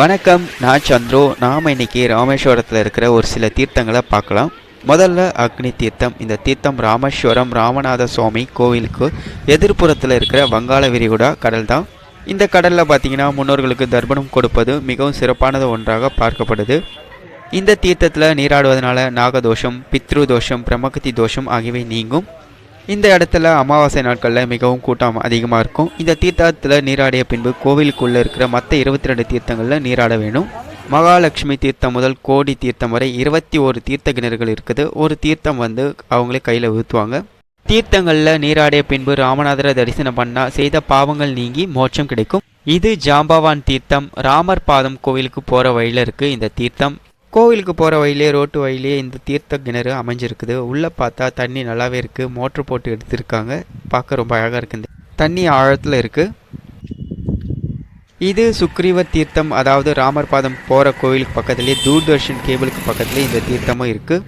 வணக்கம், நான் சந்துரு. நாம் இன்னைக்கு ராமேஸ்வரத்தில் இருக்கிற ஒரு சில தீர்த்தங்களை பார்க்கலாம். முதல்ல அக்னி தீர்த்தம். இந்த தீர்த்தம் ராமேஸ்வரம் ராமநாத சுவாமி கோவிலுக்கு எதிர்ப்புறத்தில் இருக்கிற வங்காள விரிகுடா கடல் தான். இந்த கடலில் பார்த்தீங்கன்னா முன்னோர்களுக்கு தர்ப்பணம் கொடுப்பது மிகவும் சிறப்பானது ஒன்றாக பார்க்கப்படுது. இந்த தீர்த்தத்தில் நீராடுவதனால நாகதோஷம், பித்ரு தோஷம், பிரம்மகத்தி தோஷம் ஆகியவை நீங்கும். இந்த இடத்துல அமாவாசை நாட்களில் மிகவும் கூட்டம் அதிகமாக இருக்கும். இந்த தீர்த்தத்தில் நீராடிய பின்பு கோவிலுக்குள்ளே இருக்கிற மற்ற 22 தீர்த்தங்களில் நீராட வேணும். மகாலட்சுமி தீர்த்தம் முதல் கோடி தீர்த்தம் வரை 21 தீர்த்த கிணறுகள் இருக்குது. ஒரு தீர்த்தம் அவங்களே கையில் ஊற்றுவாங்க. தீர்த்தங்களில் நீராடிய பின்பு ராமநாதரை தரிசனம் பண்ணால் செய்த பாவங்கள் நீங்கி மோட்சம் கிடைக்கும். இது ஜாம்பவான் தீர்த்தம். ராமர் பாதம் கோவிலுக்கு போகிற வழியில் இருக்குது இந்த தீர்த்தம். கோவிலுக்கு போகிற வழியிலே ரோட்டு வழியிலே இந்த தீர்த்த கிணறு அமைஞ்சிருக்குது. உள்ளே பார்த்தா தண்ணி நல்லாவே இருக்குது. மோட்ரு போட்டு எடுத்திருக்காங்க. பார்க்க ரொம்ப அழகாக இருக்குது. தண்ணி ஆழத்தில் இருக்குது. இது சுக்ரீவ தீர்த்தம். அதாவது ராமர் பாதம் போகிற கோவிலுக்கு பக்கத்துலேயே தூர்தர்ஷன் கேபிளுக்கு பக்கத்துலேயே இந்த தீர்த்தமும் இருக்குது.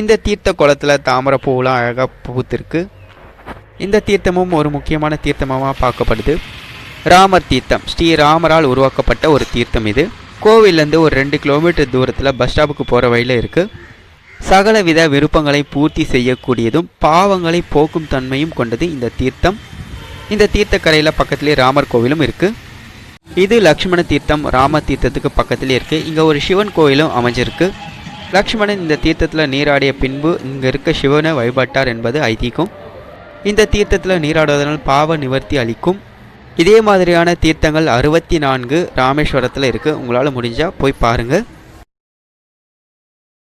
இந்த தீர்த்த குளத்தில் தாமரை பூவெலாம் அழகாக பூத்திருக்கு. இந்த தீர்த்தமும் ஒரு முக்கியமான தீர்த்தமாக பார்க்கப்படுது. ராமர் தீர்த்தம் ஸ்ரீராமரால் உருவாக்கப்பட்ட ஒரு தீர்த்தம். இது கோவிலேருந்து ஒரு 2 கிலோமீட்டர் தூரத்தில் பஸ் ஸ்டாப்புக்கு போகிற வழியில் இருக்குது. சகலவித விருப்பங்களை பூர்த்தி செய்யக்கூடியதும் பாவங்களை போக்கும் தன்மையும் கொண்டது இந்த தீர்த்தம். இந்த தீர்த்தக்கரையில் பக்கத்திலே ராமர் கோவிலும் இருக்குது. இது லக்ஷ்மண தீர்த்தம். ராம தீர்த்தத்துக்கு பக்கத்திலே இருக்குது. இங்கே ஒரு சிவன் கோவிலும் அமைஞ்சிருக்கு. லக்ஷ்மணன் இந்த தீர்த்தத்தில் நீராடிய பின்பு இங்கே இருக்க சிவனை வழிபட்டார் என்பது ஐதீகம். இந்த தீர்த்தத்தில் நீராடுவதனால் பாவ நிவர்த்தி அளிக்கும். இதே மாதிரியான தீர்த்தங்கள் 64 ராமேஸ்வரத்தில் இருக்குது. உங்களால் முடிஞ்சால் போய் பாருங்கள்.